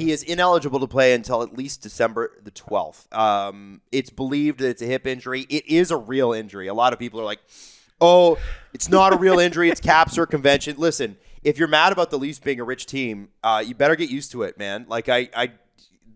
he is ineligible to play until at least December the 12th. It's believed that it's a hip injury. It is a real injury. A lot of people are like, oh, it's not a real injury. It's cap circumvention. Listen, if you're mad about the Leafs being a rich team, you better get used to it, man. Like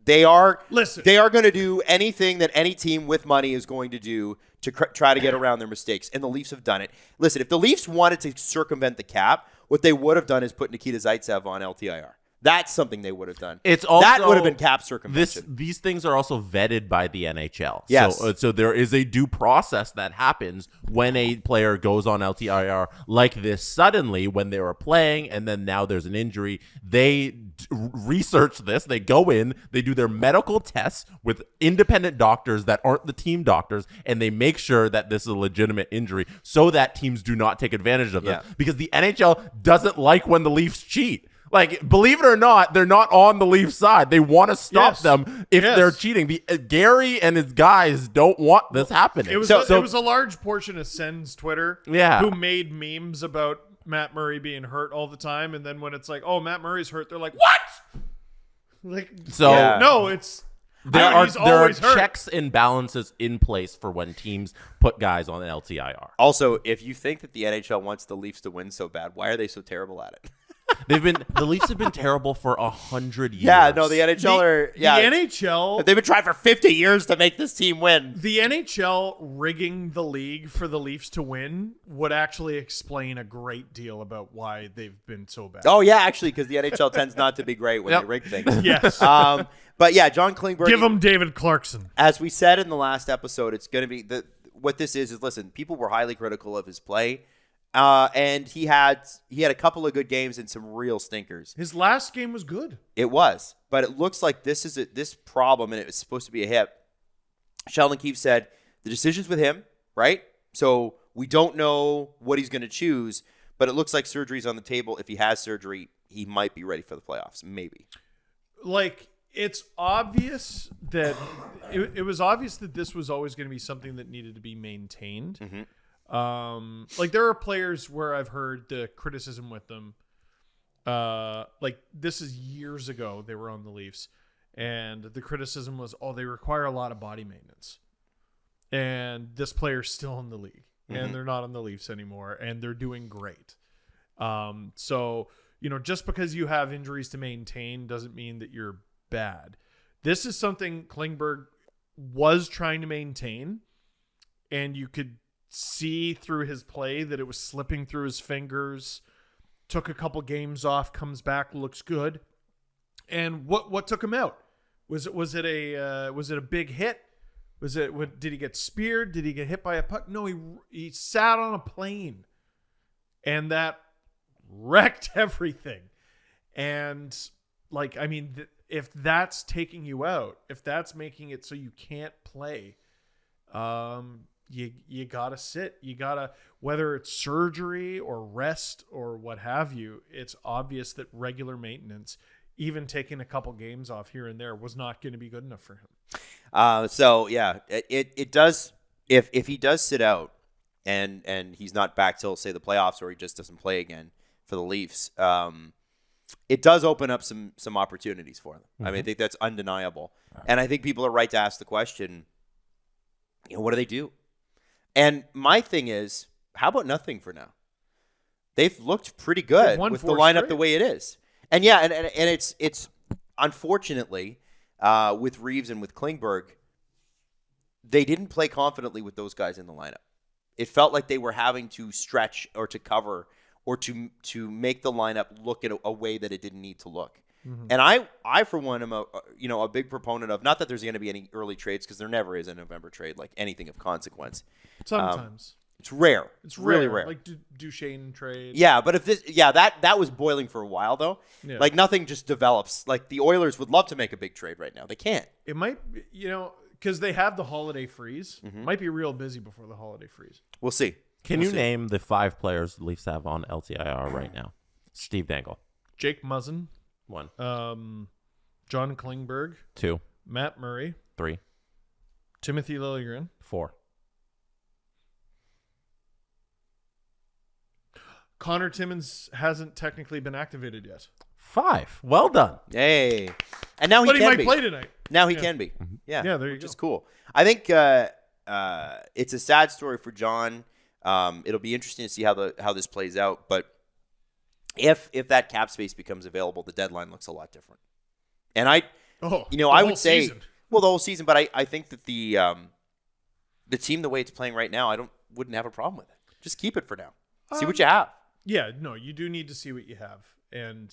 they are going to do anything that any team with money is going to do to try to get around their mistakes, and the Leafs have done it. Listen, if the Leafs wanted to circumvent the cap, what they would have done is put Nikita Zaitsev on LTIR. That's something they would have done. It's also, that would have been cap circumvention. These things are also vetted by the NHL. Yes. So there is a due process that happens when a player goes on LTIR like this suddenly when they were playing, and then now there's an injury. They research this. They go in. They do their medical tests with independent doctors that aren't the team doctors, and they make sure that this is a legitimate injury so that teams do not take advantage of this. Because the NHL doesn't like when the Leafs cheat. Like, believe it or not, they're not on the Leafs side. They want to stop them if they're cheating. Gary and his guys don't want this happening. It was a large portion of Sen's Twitter who made memes about Matt Murray being hurt all the time. And then when it's like, oh, Matt Murray's hurt, they're like, what? Like, no, it's... There are checks and balances in place for when teams put guys on LTIR. Also, if you think that the NHL wants the Leafs to win so bad, why are they so terrible at it? The Leafs have been terrible for 100 years. Yeah, no, the NHL the NHL. They've been trying for 50 years to make this team win. The NHL rigging the league for the Leafs to win would actually explain a great deal about why they've been so bad. Oh yeah, actually, because the NHL tends not to be great when they rig things. Yes. But yeah, John Klingberg. Give him David Clarkson. As we said in the last episode, it's going to be what this is. Listen, people were highly critical of his play. And he had a couple of good games and some real stinkers. His last game was good. It was, but it looks like this is this problem, and it was supposed to be a hip. Sheldon Keefe said the decision's with him, right? So we don't know what he's going to choose, but it looks like surgery's on the table. If he has surgery, he might be ready for the playoffs, maybe. Like, it's obvious that it was obvious that this was always going to be something that needed to be maintained. Mm-hmm. Like there are players where I've heard the criticism with them. Like this is years ago, they were on the Leafs, and the criticism was, oh, they require a lot of body maintenance. And this player's still in the league, and they're not on the Leafs anymore, and they're doing great. So, just because you have injuries to maintain doesn't mean that you're bad. This is something Klingberg was trying to maintain, and you could see through his play that it was slipping through his fingers. Took a couple games off, comes back, looks good. And what took him out? Was it a big hit? Did he get speared? Did he get hit by a puck? No, he sat on a plane, and that wrecked everything. And if that's taking you out, if that's making it so you can't play, you gotta sit. You gotta, whether it's surgery or rest or what have you, it's obvious that regular maintenance, even taking a couple games off here and there, was not going to be good enough for him. So yeah, it does. If he does sit out and he's not back till say the playoffs, or he just doesn't play again for the Leafs, it does open up some opportunities for them. I mean, I think that's undeniable, and I think people are right to ask the question, what do they do? And my thing is, how about nothing for now? They've looked pretty good with the lineup the way it is. And yeah, and it's unfortunately with Reeves and with Klingberg, they didn't play confidently with those guys in the lineup. It felt like they were having to stretch or to cover or to make the lineup look at a way that it didn't need to look. Mm-hmm. And I for one am a big proponent of, not that there's going to be any early trades, because there never is a November trade, like anything of consequence. Sometimes it's rare. It's really rare. Like Duchesne trade. Yeah, but if this, that was boiling for a while though. Yeah. Like nothing just develops. Like the Oilers would love to make a big trade right now. They can't. It might, because they have the holiday freeze. Mm-hmm. Might be real busy before the holiday freeze. We'll see. Can you name the 5 players the Leafs have on LTIR right now? Steve Dangle. Jake Muzzin. 1. John Klingberg. 2. Matt Murray. 3. Timothy Liljegren. 4. Connor Timmins hasn't technically been activated yet. 5. Well done. Hey. And now But he can might be. play tonight. Now he can be. Yeah. Yeah, there you which go. is cool. I think it's a sad story for John. It'll be interesting to see how this plays out. But if that cap space becomes available, the deadline looks a lot different. And I would say, well, the whole season. But I think that the team, the way it's playing right now, wouldn't have a problem with it. Just keep it for now. See what you have. Yeah, no, you do need to see what you have. And,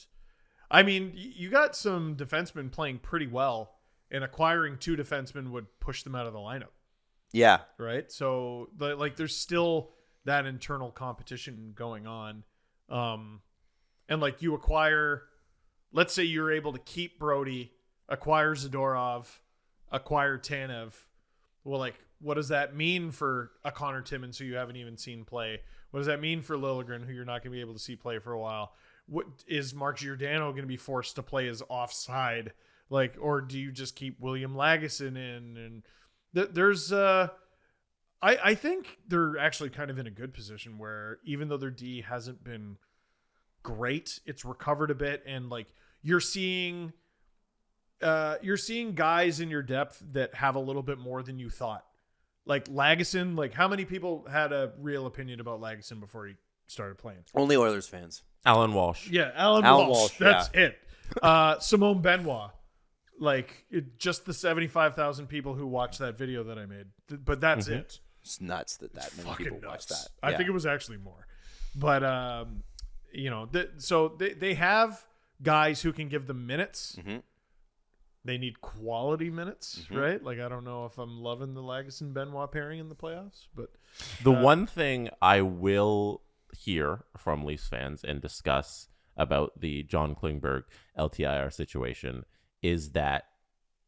I mean, you got some defensemen playing pretty well, and acquiring 2 defensemen would push them out of the lineup. Yeah. Right? So, there's still that internal competition going on. And, you acquire, let's say you're able to keep Brody, acquire Zadorov, acquire Tanev. Well, what does that mean for a Connor Timmins who you haven't even seen play? What does that mean for Liljegren, who you're not going to be able to see play for a while? What is Mark Giordano going to be forced to play as offside? Or do you just keep William Lagesson in? And there's, I think they're actually kind of in a good position where even though their D hasn't been great, it's recovered a bit, and you're seeing guys in your depth that have a little bit more than you thought. Lagesson, how many people had a real opinion about Lagesson before he started playing? Only Oilers fans. Alan Walsh. Yeah, Alan Walsh. That's it. Simone Benoit. Just the 75,000 people who watched that video that I made. But that's it. It's nuts that many people watch that. I think it was actually more. But, so they have guys who can give them minutes. Mm-hmm. They need quality minutes, right? I don't know if I'm loving the Lagesson-Benoit pairing in the playoffs, but the one thing I will hear from Leafs fans and discuss about the John Klingberg LTIR situation is that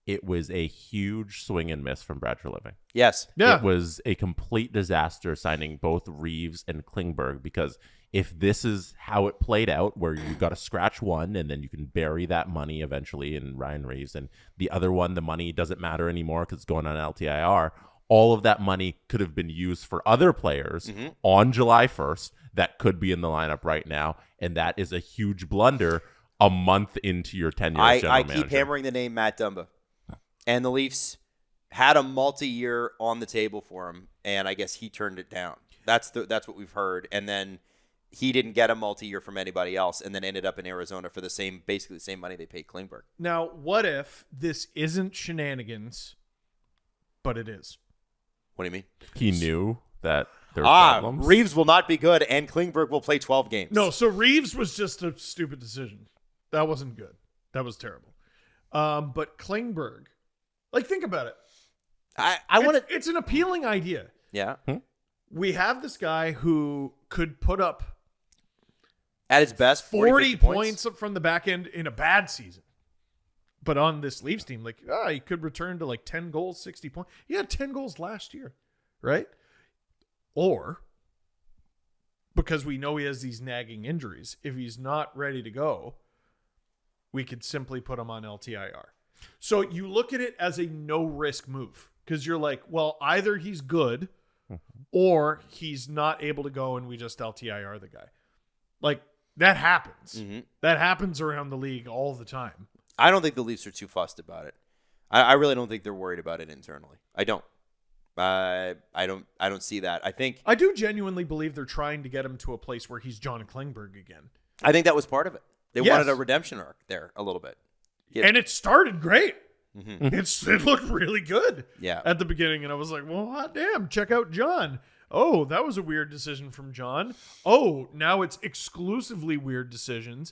it was a huge swing and miss from Brad Treliving. Yes. Yeah. It was a complete disaster signing both Reeves and Klingberg, because if this is how it played out, where you got to scratch one and then you can bury that money eventually in Ryan Reeves, and the other one, the money doesn't matter anymore because it's going on LTIR, all of that money could have been used for other players on July 1st that could be in the lineup right now, and that is a huge blunder a month into your tenure as general manager. I keep hammering the name Matt Dumba. And the Leafs had a multi-year on the table for him, and I guess he turned it down. That's what we've heard. And then he didn't get a multi-year from anybody else, and then ended up in Arizona for basically the same money they paid Klingberg. Now, what if this isn't shenanigans, but it is? What do you mean? He knew that there were problems. Reeves will not be good, and Klingberg will play 12 games. No, so Reeves was just a stupid decision. That wasn't good. That was terrible. But Klingberg, think about it. I want to. It's an appealing idea. Yeah. We have this guy who could put up At his best, 40 50 points up from the back end in a bad season. But on this Leafs team, he could return to 10 goals, 60 points. He had 10 goals last year, right? Or, because we know he has these nagging injuries, if he's not ready to go, we could simply put him on LTIR. So you look at it as a no-risk move, because you're well, either he's good or he's not able to go and we just LTIR the guy. That happens. Mm-hmm. That happens around the league all the time. I don't think the Leafs are too fussed about it. I really don't think they're worried about it internally. I don't. I don't see that. I do genuinely believe they're trying to get him to a place where he's John Klingberg again. I think that was part of it. They Yes. wanted a redemption arc there a little bit. Yeah. And it started great. Mm-hmm. It looked really good Yeah. at the beginning. And I was like, well, hot damn, check out John. Oh, that was a weird decision from John. Oh, now it's exclusively weird decisions.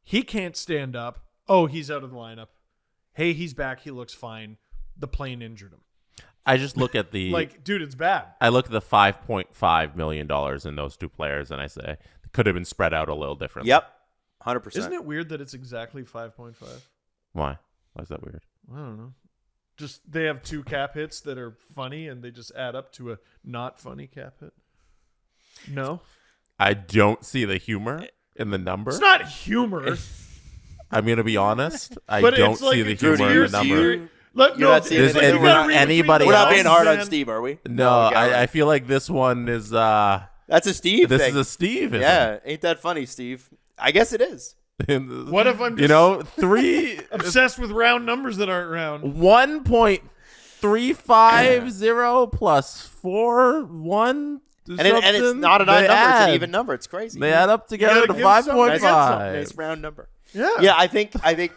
He can't stand up. Oh, he's out of the lineup. Hey, he's back. He looks fine. The plane injured him. I just look at the dude, it's bad. I look at the $5.5 million in those two players, and I say it could have been spread out a little differently. Yep. 100%. Isn't it weird that it's exactly 5.5? Why? Why is that weird? I don't know. Just they have two cap hits that are funny, and they just add up to a not funny cap hit. No, I don't see the humor in the number. it's not humor. I'm going to be honest. I But don't it's like see the a humor in the conspiracy. number. Look, You're not seeing Is it. anyone- We're not, anybody we're not else, being hard on man. Steve, are we? No, we got it. I feel like this one is. That's a Steve This thing. is a Steve. Isn't Yeah. it? Ain't that funny, Steve? I guess it is. What if I'm just three obsessed with round numbers that aren't round? 1.350 plus 4 1. And it's not an odd number; it's an even number. It's crazy. They add up together to give some- 5.5. Nice round number. Yeah. Yeah, I think. I think.